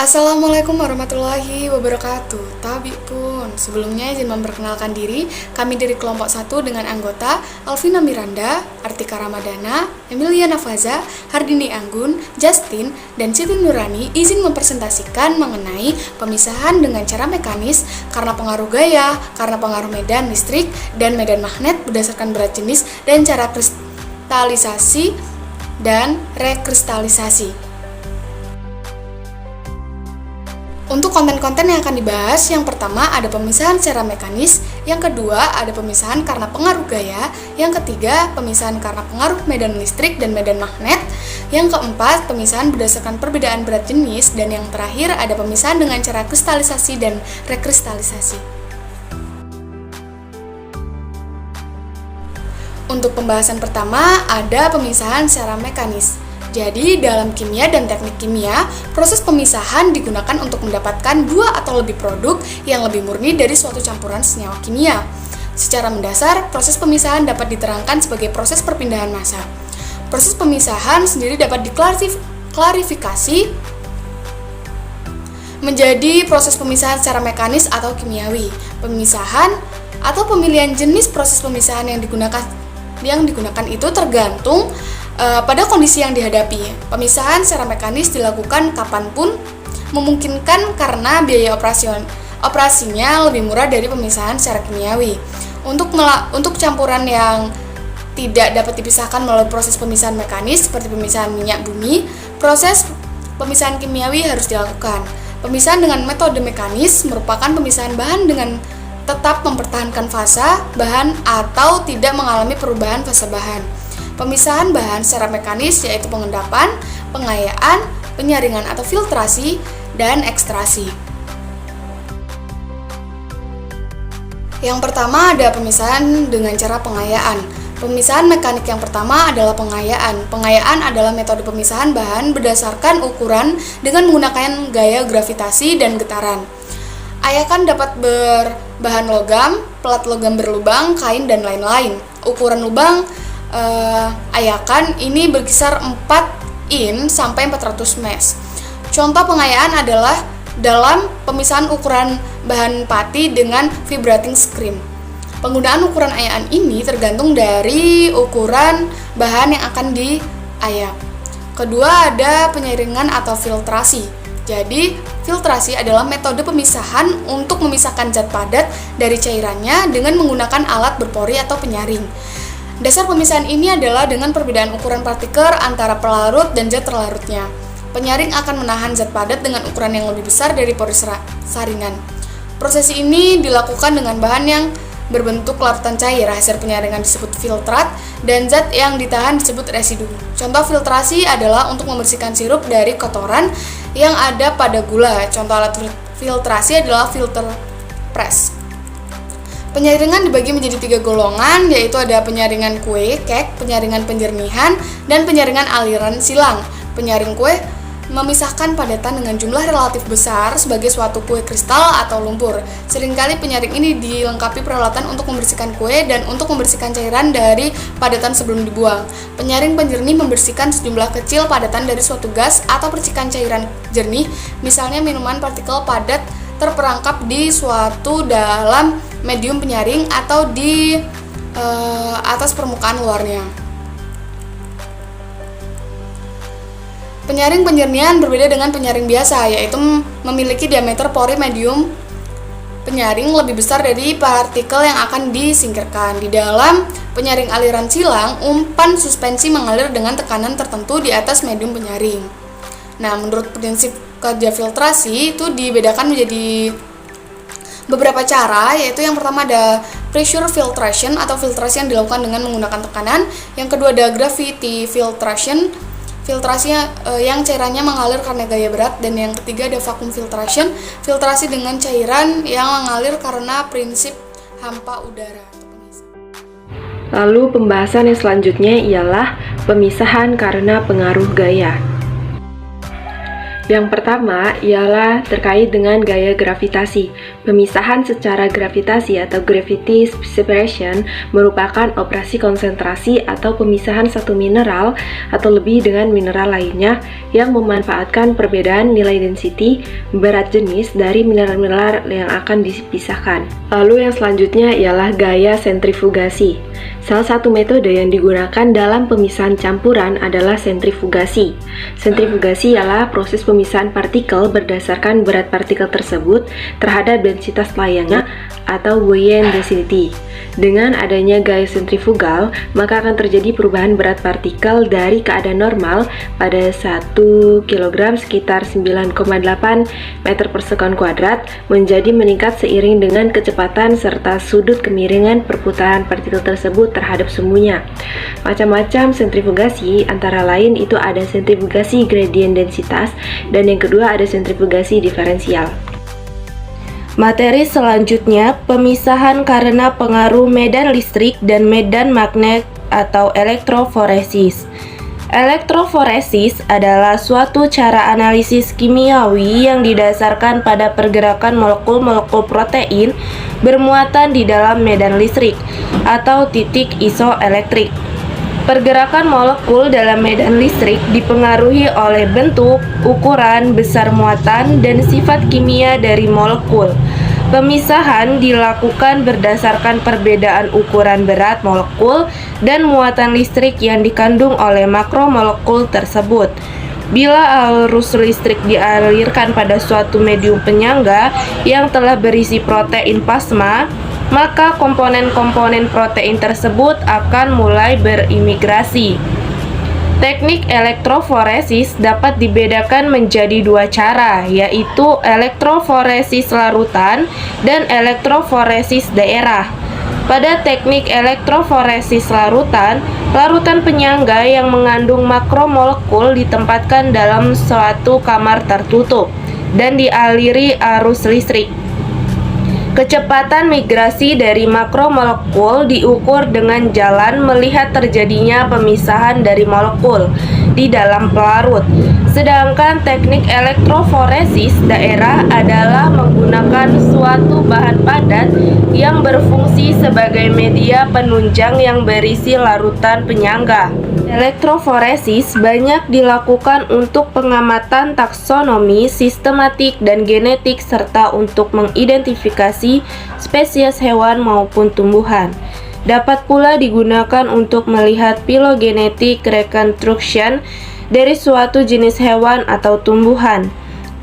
Assalamualaikum warahmatullahi wabarakatuh. Tabi pun, sebelumnya izin memperkenalkan diri. Kami dari kelompok 1 dengan anggota Alvina Miranda, Artika Ramadana, Emilia Nafaza, Hardini Anggun, Justin, dan Siti Nurani izin mempresentasikan mengenai pemisahan dengan cara mekanis karena pengaruh gaya, karena pengaruh medan listrik, dan medan magnet berdasarkan berat jenis dan cara kristalisasi dan rekristalisasi. Untuk konten-konten yang akan dibahas, yang pertama ada pemisahan secara mekanis, yang kedua ada pemisahan karena pengaruh gaya, yang ketiga pemisahan karena pengaruh medan listrik dan medan magnet, yang keempat pemisahan berdasarkan perbedaan berat jenis, dan yang terakhir ada pemisahan dengan cara kristalisasi dan rekristalisasi. Untuk pembahasan pertama ada pemisahan secara mekanis. Jadi, dalam kimia dan teknik kimia, proses pemisahan digunakan untuk mendapatkan dua atau lebih produk yang lebih murni dari suatu campuran senyawa kimia. Secara mendasar, proses pemisahan dapat diterangkan sebagai proses perpindahan massa. Proses pemisahan sendiri dapat diklarifikasi menjadi proses pemisahan secara mekanis atau kimiawi. Pemisahan atau pemilihan jenis proses pemisahan yang digunakan itu tergantung pada kondisi yang dihadapi. Pemisahan secara mekanis dilakukan kapanpun memungkinkan karena biaya operasinya lebih murah dari pemisahan secara kimiawi. Untuk campuran yang tidak dapat dipisahkan melalui proses pemisahan mekanis seperti pemisahan minyak bumi, proses pemisahan kimiawi harus dilakukan. Pemisahan dengan metode mekanis merupakan pemisahan bahan dengan tetap mempertahankan fase bahan atau tidak mengalami perubahan fase bahan. Pemisahan bahan secara mekanis yaitu pengendapan, pengayaan, penyaringan atau filtrasi, dan ekstraksi. Yang pertama ada pemisahan dengan cara pengayaan. Pemisahan mekanik yang pertama adalah pengayaan. Pengayaan adalah metode pemisahan bahan berdasarkan ukuran dengan menggunakan gaya gravitasi dan getaran. Ayakan dapat berbahan logam, pelat logam berlubang, kain, dan lain-lain. Ukuran lubang ayakan ini berkisar 4 in sampai 400 mes. Contoh pengayaan adalah dalam pemisahan ukuran bahan pati dengan vibrating screen. Penggunaan ukuran ayaan ini tergantung dari ukuran bahan yang akan diayak. Kedua ada penyaringan atau filtrasi. Jadi, filtrasi adalah metode pemisahan untuk memisahkan zat padat dari cairannya dengan menggunakan alat berpori atau penyaring. Dasar pemisahan ini adalah dengan perbedaan ukuran partikel antara pelarut dan zat terlarutnya. Penyaring akan menahan zat padat dengan ukuran yang lebih besar dari pori saringan. Proses ini dilakukan dengan bahan yang berbentuk larutan cair. Hasil penyaringan disebut filtrat dan zat yang ditahan disebut residu. Contoh filtrasi adalah untuk membersihkan sirup dari kotoran yang ada pada gula. Contoh alat filtrasi adalah filter press. Penyaringan dibagi menjadi 3 golongan, yaitu ada penyaringan kue, kek, penyaringan penjernihan, dan penyaringan aliran silang. Penyaring kue memisahkan padatan dengan jumlah relatif besar sebagai suatu kue kristal atau lumpur. Seringkali penyaring ini dilengkapi peralatan untuk membersihkan kue dan untuk membersihkan cairan dari padatan sebelum dibuang. Penyaring penjernih membersihkan sejumlah kecil padatan dari suatu gas atau percikan cairan jernih, misalnya minuman partikel padat terperangkap di suatu dalam medium penyaring atau di atas permukaan luarnya. Penyaring penjernihan berbeda dengan penyaring biasa, yaitu memiliki diameter pori medium penyaring lebih besar dari partikel yang akan disingkirkan. Di dalam penyaring aliran silang, umpan suspensi mengalir dengan tekanan tertentu di atas medium penyaring. Nah, menurut prinsip kerja filtrasi itu dibedakan menjadi beberapa cara, yaitu yang pertama ada pressure filtration atau filtrasi yang dilakukan dengan menggunakan tekanan. Yang kedua ada gravity filtration, filtrasi yang cairannya mengalir karena gaya berat. Dan yang ketiga ada vacuum filtration, filtrasi dengan cairan yang mengalir karena prinsip hampa udara. Lalu pembahasan yang selanjutnya ialah pemisahan karena pengaruh gaya. Yang pertama ialah terkait dengan gaya gravitasi. Pemisahan secara gravitasi atau gravity separation merupakan operasi konsentrasi atau pemisahan satu mineral atau lebih dengan mineral lainnya yang memanfaatkan perbedaan nilai density berat jenis dari mineral-mineral yang akan dipisahkan. Lalu yang selanjutnya ialah gaya sentrifugasi. Salah satu metode yang digunakan dalam pemisahan campuran adalah sentrifugasi. Sentrifugasi ialah proses pemisahan partikel berdasarkan berat partikel tersebut terhadap densitas layaknya atau buoyant density. Dengan adanya gaya sentrifugal, maka akan terjadi perubahan berat partikel dari keadaan normal pada 1 kg sekitar 9,8 meter per sekon kuadrat menjadi meningkat seiring dengan kecepatan serta sudut kemiringan perputaran partikel tersebut terhadap sumunya. Macam-macam sentrifugasi antara lain itu ada sentrifugasi gradient densitas dan yang kedua ada sentrifugasi diferensial. Materi selanjutnya, pemisahan karena pengaruh medan listrik dan medan magnet atau elektroforesis. Elektroforesis adalah suatu cara analisis kimiawi yang didasarkan pada pergerakan molekul-molekul protein bermuatan di dalam medan listrik atau titik isoelektrik. Pergerakan molekul dalam medan listrik dipengaruhi oleh bentuk, ukuran, besar muatan, dan sifat kimia dari molekul. Pemisahan dilakukan berdasarkan perbedaan ukuran berat molekul dan muatan listrik yang dikandung oleh makromolekul tersebut. Bila arus listrik dialirkan pada suatu medium penyangga yang telah berisi protein plasma, maka komponen-komponen protein tersebut akan mulai berimigrasi. Teknik elektroforesis dapat dibedakan menjadi dua cara, yaitu elektroforesis larutan dan elektroforesis daerah. Pada teknik elektroforesis larutan, larutan penyangga yang mengandung makromolekul ditempatkan dalam suatu kamar tertutup dan dialiri arus listrik. Kecepatan migrasi dari makromolekul diukur dengan jalan melihat terjadinya pemisahan dari molekul di dalam pelarut. Sedangkan teknik elektroforesis daerah adalah menggunakan suatu bahan padat yang berfungsi sebagai media penunjang yang berisi larutan penyangga. Elektroforesis banyak dilakukan untuk pengamatan taksonomi, sistematik, dan genetik serta untuk mengidentifikasi spesies hewan maupun tumbuhan. Dapat pula digunakan untuk melihat phylogenetic reconstruction dari suatu jenis hewan atau tumbuhan.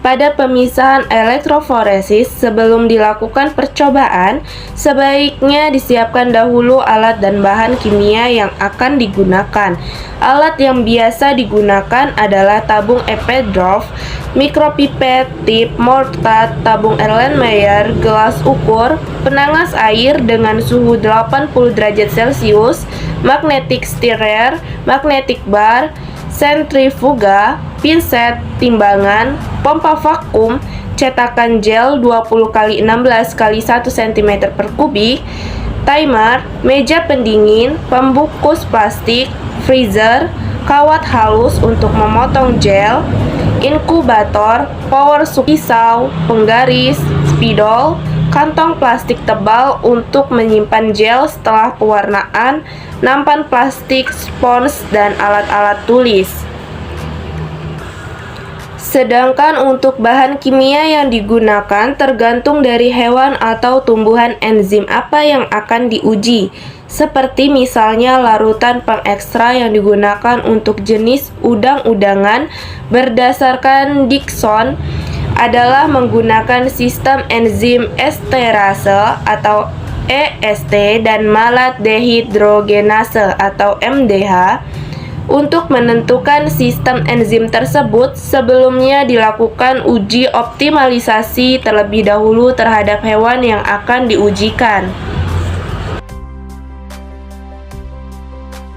Pada pemisahan elektroforesis, sebelum dilakukan percobaan, sebaiknya disiapkan dahulu alat dan bahan kimia yang akan digunakan. Alat yang biasa digunakan adalah tabung Eppendorf, mikropipet, tip, mortat, tabung Erlenmeyer, gelas ukur, penangas air dengan suhu 80 derajat Celcius, magnetic stirrer, magnetic bar, sentrifuga, pinset, timbangan, pompa vakum, cetakan gel 20x16 x 1 cm per kubik, timer, meja pendingin, pembungkus plastik, freezer, kawat halus untuk memotong gel, inkubator, power pisau, penggaris, spidol, kantong plastik tebal untuk menyimpan gel setelah pewarnaan, nampan plastik, spons, dan alat-alat tulis. Sedangkan untuk bahan kimia yang digunakan tergantung dari hewan atau tumbuhan enzim apa yang akan diuji. Seperti misalnya larutan pengekstra yang digunakan untuk jenis udang-udangan berdasarkan Dickson adalah menggunakan sistem enzim esterase atau EST dan malat dehidrogenase atau MDH. Untuk menentukan sistem enzim tersebut, sebelumnya dilakukan uji optimalisasi terlebih dahulu terhadap hewan yang akan diujikan.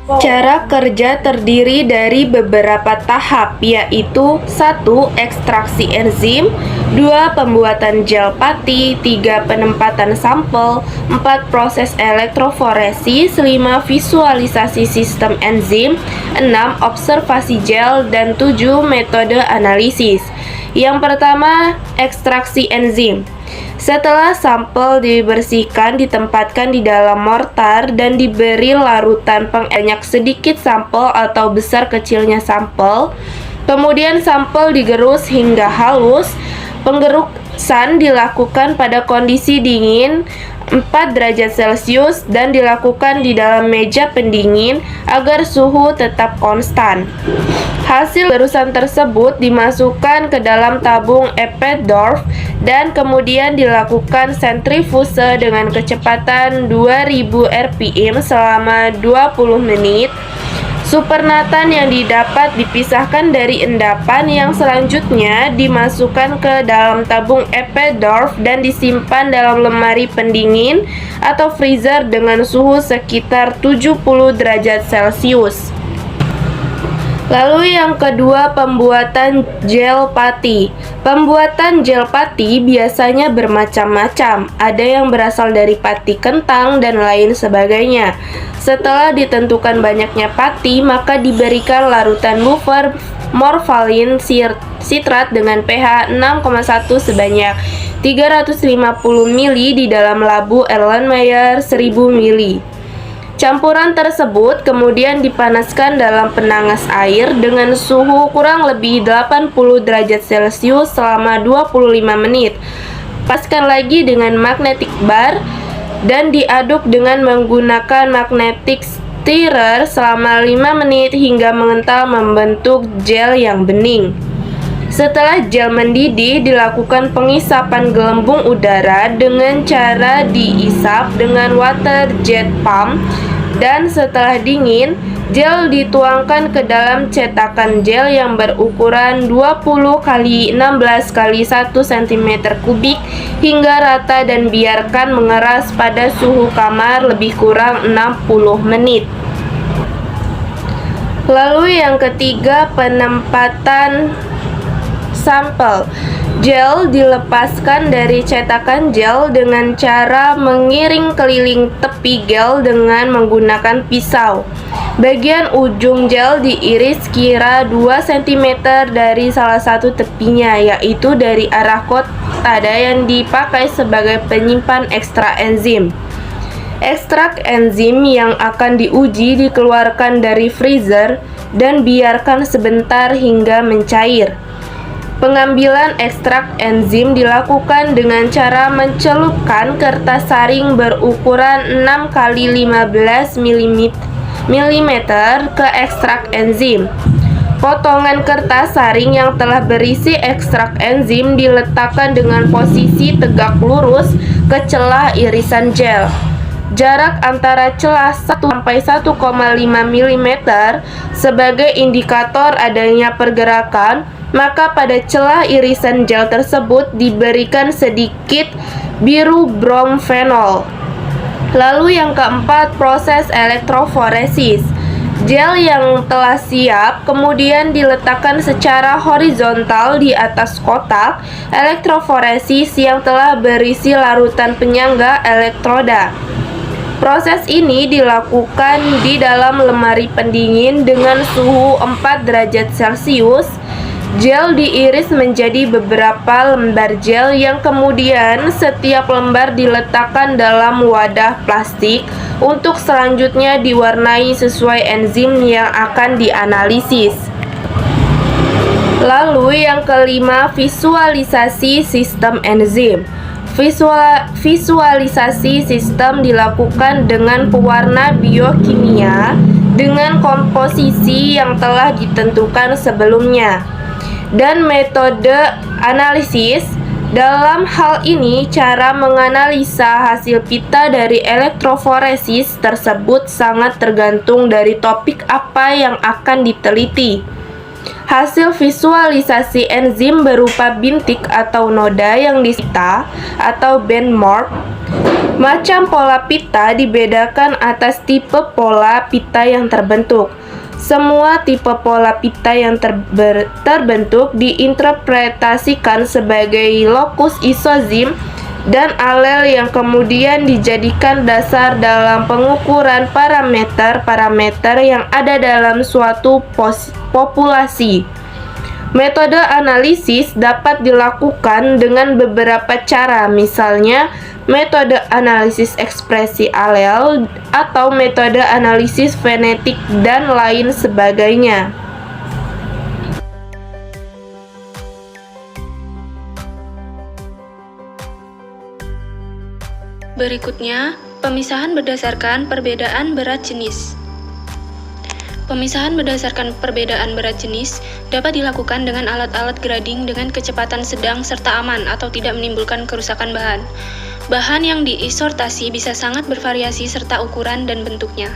Cara kerja terdiri dari beberapa tahap, yaitu 1. Ekstraksi enzim, 2. Pembuatan gel pati, 3. Penempatan sampel, 4. Proses elektroforesis, 5. Visualisasi sistem enzim, 6. Observasi gel, dan 7. Metode analisis. Yang pertama, ekstraksi enzim. Setelah sampel dibersihkan, ditempatkan di dalam mortar dan diberi larutan banyak sedikit sampel atau besar kecilnya sampel. Kemudian sampel digerus hingga halus. Penggerusan dilakukan pada kondisi dingin 4 derajat Celcius dan dilakukan di dalam meja pendingin agar suhu tetap konstan. Hasil gerusan tersebut dimasukkan ke dalam tabung Eppendorf dan kemudian dilakukan sentrifuse dengan kecepatan 2000 rpm selama 20 menit. Supernatan yang didapat dipisahkan dari endapan yang selanjutnya dimasukkan ke dalam tabung Eppendorf dan disimpan dalam lemari pendingin atau freezer dengan suhu sekitar 70 derajat Celcius. Lalu yang kedua, pembuatan gel pati. Pembuatan gel pati biasanya bermacam-macam. Ada yang berasal dari pati kentang dan lain sebagainya. Setelah ditentukan banyaknya pati, maka diberikan larutan buffer morphalin sitrat dengan pH 6,1 sebanyak 350 ml di dalam labu Erlenmeyer 1000 ml. Campuran tersebut kemudian dipanaskan dalam penangas air dengan suhu kurang lebih 80 derajat Celcius selama 25 menit. Panaskan lagi dengan magnetic bar dan diaduk dengan menggunakan magnetic stirrer selama 5 menit hingga mengental membentuk gel yang bening. Setelah gel mendidih, dilakukan pengisapan gelembung udara dengan cara diisap dengan water jet pump dan setelah dingin, gel dituangkan ke dalam cetakan gel yang berukuran 20 x 16 x 1 cm kubik hingga rata dan biarkan mengeras pada suhu kamar lebih kurang 60 menit. Lalu yang ketiga, penempatan sampel. Gel dilepaskan dari cetakan gel dengan cara mengiring keliling tepi gel dengan menggunakan pisau. Bagian ujung gel diiris kira 2 cm dari salah satu tepinya, yaitu dari arah kotada yang dipakai sebagai penyimpan ekstrak enzim. Ekstrak enzim yang akan diuji dikeluarkan dari freezer dan biarkan sebentar hingga mencair. Pengambilan ekstrak enzim dilakukan dengan cara mencelupkan kertas saring berukuran 6 x 15 mm ke ekstrak enzim. Potongan kertas saring yang telah berisi ekstrak enzim diletakkan dengan posisi tegak lurus ke celah irisan gel. Jarak antara celah 1 sampai 1,5 mm sebagai indikator adanya pergerakan, maka pada celah irisan gel tersebut diberikan sedikit biru bromfenol. Lalu yang keempat, proses elektroforesis. Gel yang telah siap kemudian diletakkan secara horizontal di atas kotak elektroforesis yang telah berisi larutan penyangga elektroda. Proses ini dilakukan di dalam lemari pendingin dengan suhu 4 derajat Celcius. Gel diiris menjadi beberapa lembar gel yang kemudian setiap lembar diletakkan dalam wadah plastik untuk selanjutnya diwarnai sesuai enzim yang akan dianalisis. Lalu yang kelima, visualisasi sistem enzim. Visualisasi sistem dilakukan dengan pewarna biokimia dengan komposisi yang telah ditentukan sebelumnya dan metode analisis. Dalam hal ini, cara menganalisa hasil pita dari elektroforesis tersebut sangat tergantung dari topik apa yang akan diteliti. Hasil visualisasi enzim berupa bintik atau noda yang disita atau band-morph. Macam pola pita dibedakan atas tipe pola pita yang terbentuk. Semua tipe pola pita yang terbentuk diinterpretasikan sebagai lokus isozim dan alel yang kemudian dijadikan dasar dalam pengukuran parameter-parameter yang ada dalam suatu populasi. Metode analisis dapat dilakukan dengan beberapa cara, misalnya metode analisis ekspresi alel atau metode analisis fenetik dan lain sebagainya. Berikutnya, pemisahan berdasarkan perbedaan berat jenis. Pemisahan berdasarkan perbedaan berat jenis dapat dilakukan dengan alat-alat grading dengan kecepatan sedang serta aman atau tidak menimbulkan kerusakan bahan. Bahan yang disortasi bisa sangat bervariasi serta ukuran dan bentuknya.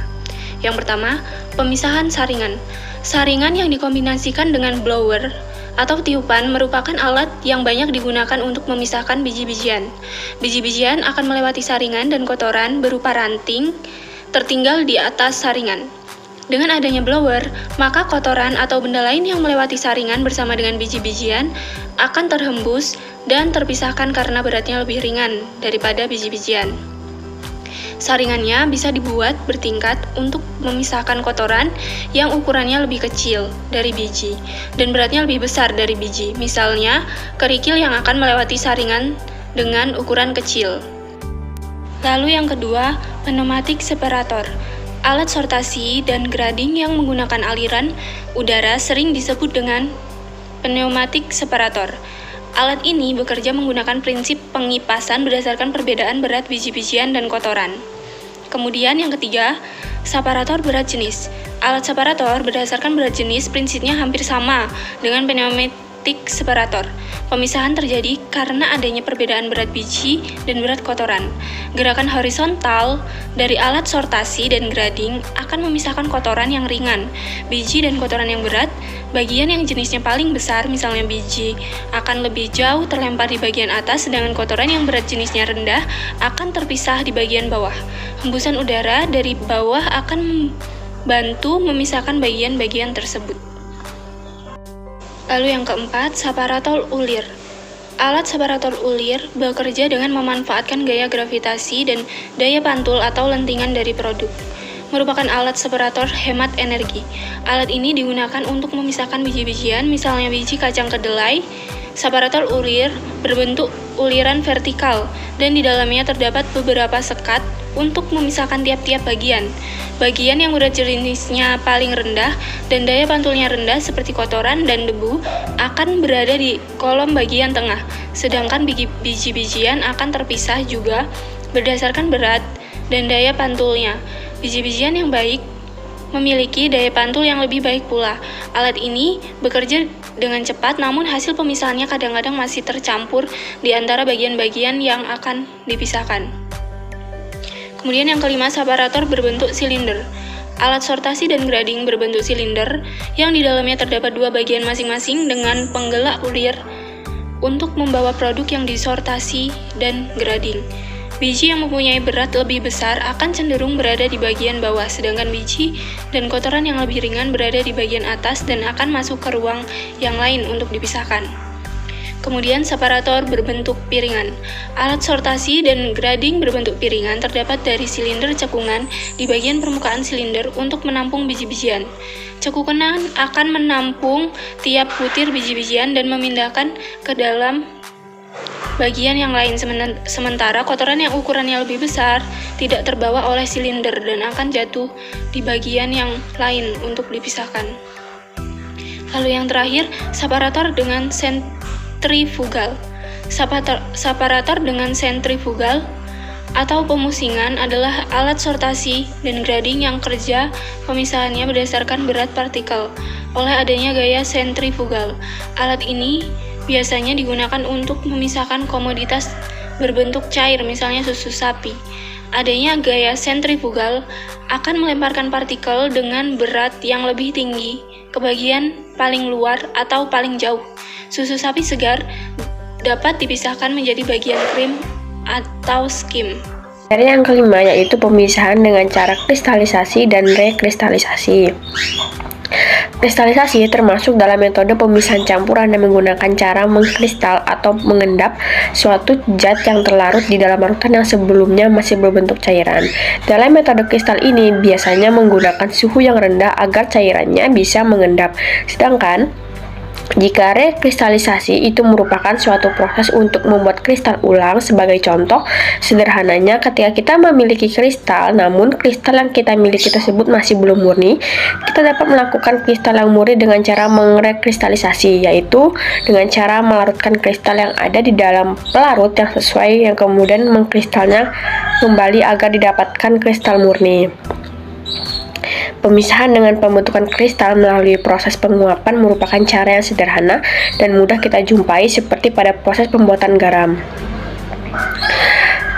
Yang pertama, pemisahan saringan. Saringan yang dikombinasikan dengan blower atau tiupan merupakan alat yang banyak digunakan untuk memisahkan biji-bijian. Biji-bijian akan melewati saringan dan kotoran berupa ranting tertinggal di atas saringan. Dengan adanya blower, maka kotoran atau benda lain yang melewati saringan bersama dengan biji-bijian akan terhembus dan terpisahkan karena beratnya lebih ringan daripada biji-bijian. Saringannya bisa dibuat bertingkat untuk memisahkan kotoran yang ukurannya lebih kecil dari biji dan beratnya lebih besar dari biji. Misalnya, kerikil yang akan melewati saringan dengan ukuran kecil. Lalu yang kedua, pneumatik separator. Alat sortasi dan grading yang menggunakan aliran udara sering disebut dengan pneumatik separator. Alat ini bekerja menggunakan prinsip pengipasan berdasarkan perbedaan berat biji-bijian dan kotoran. Kemudian yang ketiga, separator berat jenis. Alat separator berdasarkan berat jenis prinsipnya hampir sama dengan pneumatik separator. Pemisahan terjadi karena adanya perbedaan berat biji dan berat kotoran. Gerakan horizontal dari alat sortasi dan grading akan memisahkan kotoran yang ringan, biji dan kotoran yang berat. Bagian yang jenisnya paling besar, misalnya biji, akan lebih jauh terlempar di bagian atas, sedangkan kotoran yang berat jenisnya rendah akan terpisah di bagian bawah. Hembusan udara dari bawah akan membantu memisahkan bagian-bagian tersebut. Lalu yang keempat, separator ulir. Alat separator ulir bekerja dengan memanfaatkan gaya gravitasi dan daya pantul atau lentingan dari produk. Merupakan alat separator hemat energi. Alat ini digunakan untuk memisahkan biji-bijian, misalnya biji kacang kedelai. Separator ulir berbentuk uliran vertikal dan di dalamnya terdapat beberapa sekat untuk memisahkan tiap-tiap bagian. Bagian yang berat jenisnya paling rendah dan daya pantulnya rendah seperti kotoran dan debu akan berada di kolom bagian tengah, sedangkan biji-bijian akan terpisah juga berdasarkan berat dan daya pantulnya. Biji-bijian yang baik memiliki daya pantul yang lebih baik pula. Alat ini bekerja dengan cepat, namun hasil pemisahannya kadang-kadang masih tercampur di antara bagian-bagian yang akan dipisahkan. Kemudian yang kelima, separator berbentuk silinder. Alat sortasi dan grading berbentuk silinder yang di dalamnya terdapat dua bagian masing-masing dengan penggerak ulir untuk membawa produk yang disortasi dan grading. Biji yang mempunyai berat lebih besar akan cenderung berada di bagian bawah, sedangkan biji dan kotoran yang lebih ringan berada di bagian atas dan akan masuk ke ruang yang lain untuk dipisahkan. Kemudian separator berbentuk piringan. Alat sortasi dan grading berbentuk piringan terdapat dari silinder cekungan di bagian permukaan silinder untuk menampung biji-bijian. Cekukan akan menampung tiap butir biji-bijian dan memindahkan ke dalam bagian yang lain, sementara kotoran yang ukurannya lebih besar tidak terbawa oleh silinder dan akan jatuh di bagian yang lain untuk dipisahkan. Lalu yang terakhir, separator dengan sentrifugal. Separator dengan sentrifugal atau pemusingan adalah alat sortasi dan grading yang kerja pemisahannya berdasarkan berat partikel oleh adanya gaya sentrifugal. Alat ini biasanya digunakan untuk memisahkan komoditas berbentuk cair, misalnya susu sapi. Adanya gaya sentrifugal akan melemparkan partikel dengan berat yang lebih tinggi ke bagian paling luar atau paling jauh. Susu sapi segar dapat dipisahkan menjadi bagian krim atau skim. Dari yang kelima yaitu pemisahan dengan cara kristalisasi dan rekristalisasi. Kristalisasi termasuk dalam metode pemisahan campuran yang menggunakan cara mengkristal atau mengendap suatu zat yang terlarut di dalam larutan yang sebelumnya masih berbentuk cairan. Dalam metode kristal ini biasanya menggunakan suhu yang rendah agar cairannya bisa mengendap. Sedangkan Jika rekristalisasi itu merupakan suatu proses untuk membuat kristal ulang, sebagai contoh sederhananya ketika kita memiliki kristal namun kristal yang kita miliki tersebut masih belum murni, kita dapat melakukan kristal yang murni dengan cara merekristalisasi, yaitu dengan cara melarutkan kristal yang ada di dalam pelarut yang sesuai yang kemudian mengkristalnya kembali agar didapatkan kristal murni. Pemisahan dengan pembentukan kristal melalui proses penguapan merupakan cara yang sederhana dan mudah kita jumpai seperti pada proses pembuatan garam.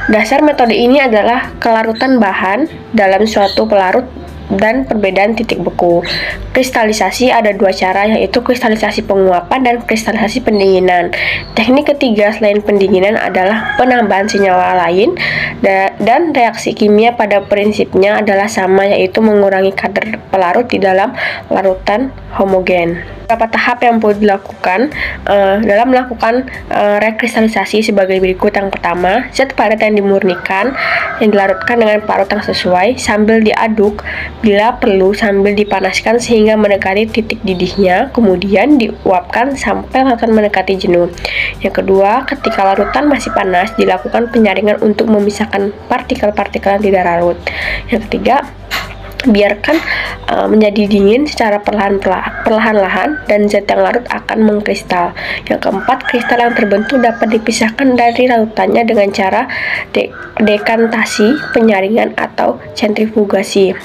Dasar metode ini adalah kelarutan bahan dalam suatu pelarut dan perbedaan titik beku. Kristalisasi ada dua cara, yaitu kristalisasi penguapan dan kristalisasi pendinginan. Teknik ketiga selain pendinginan adalah penambahan senyawa lain, dan reaksi kimia pada prinsipnya adalah sama, yaitu mengurangi kadar pelarut di dalam larutan homogen. Beberapa tahap yang perlu dilakukan dalam melakukan rekristalisasi sebagai berikut. Yang pertama, zat padat yang dimurnikan yang dilarutkan dengan pelarut yang sesuai sambil diaduk, bila perlu sambil dipanaskan sehingga mendekati titik didihnya, kemudian diuapkan sampai larutan mendekati jenuh. Yang kedua, ketika larutan masih panas, dilakukan penyaringan untuk memisahkan partikel-partikel yang tidak larut. Yang ketiga, biarkan menjadi dingin secara perlahan-lahan dan zat yang larut akan mengkristal. Yang keempat, kristal yang terbentuk dapat dipisahkan dari larutannya dengan cara dekantasi, penyaringan, atau sentrifugasi.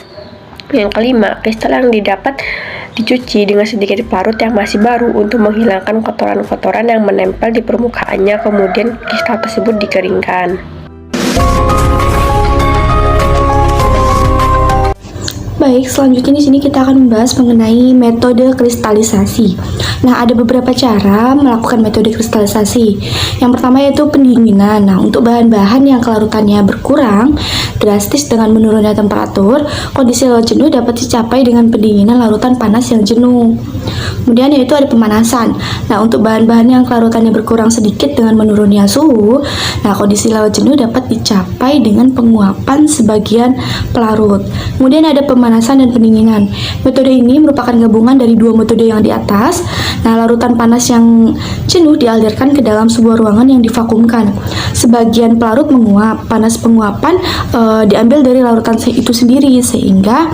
Yang kelima, kristal yang didapat dicuci dengan sedikit pelarut yang masih baru untuk menghilangkan kotoran-kotoran yang menempel di permukaannya, kemudian kristal tersebut dikeringkan. Baik, selanjutnya di sini kita akan membahas mengenai metode kristalisasi. Nah, ada beberapa cara melakukan metode kristalisasi. Yang pertama yaitu pendinginan. Nah, untuk bahan-bahan yang kelarutannya berkurang drastis dengan menurunnya temperatur, kondisi laut jenuh dapat dicapai dengan pendinginan larutan panas yang jenuh. Kemudian yaitu ada pemanasan. Nah, untuk bahan-bahan yang kelarutannya berkurang sedikit dengan menurunnya suhu, nah kondisi laut jenuh dapat dicapai dengan penguapan sebagian pelarut. Kemudian ada pemanasan dan pendinginan. Metode ini merupakan gabungan dari dua metode yang di atas. Nah, larutan panas yang jenuh dialirkan ke dalam sebuah ruangan yang divakumkan. Sebagian pelarut menguap. Panas penguapan diambil dari larutan itu sendiri sehingga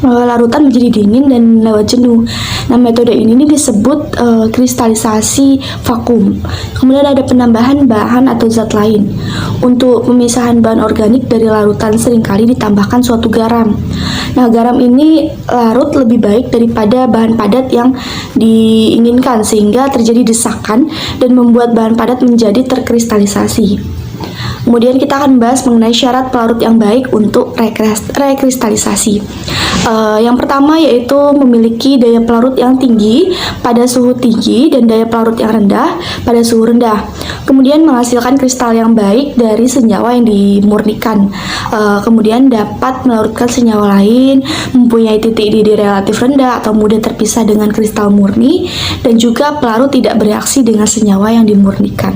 larutan menjadi dingin dan lewat jenuh. Nah, metode ini disebut kristalisasi vakum. Kemudian ada penambahan bahan atau zat lain. Untuk pemisahan bahan organik dari larutan seringkali ditambahkan suatu garam. Nah, garam ini larut lebih baik daripada bahan padat yang diinginkan sehingga terjadi desakan dan membuat bahan padat menjadi terkristalisasi. Kemudian kita akan bahas mengenai syarat pelarut yang baik untuk rekristalisasi. Yang pertama yaitu memiliki daya pelarut yang tinggi pada suhu tinggi dan daya pelarut yang rendah pada suhu rendah. Kemudian menghasilkan kristal yang baik dari senyawa yang dimurnikan. Kemudian dapat melarutkan senyawa lain, mempunyai titik didih relatif rendah atau mudah terpisah dengan kristal murni, dan juga pelarut tidak bereaksi dengan senyawa yang dimurnikan.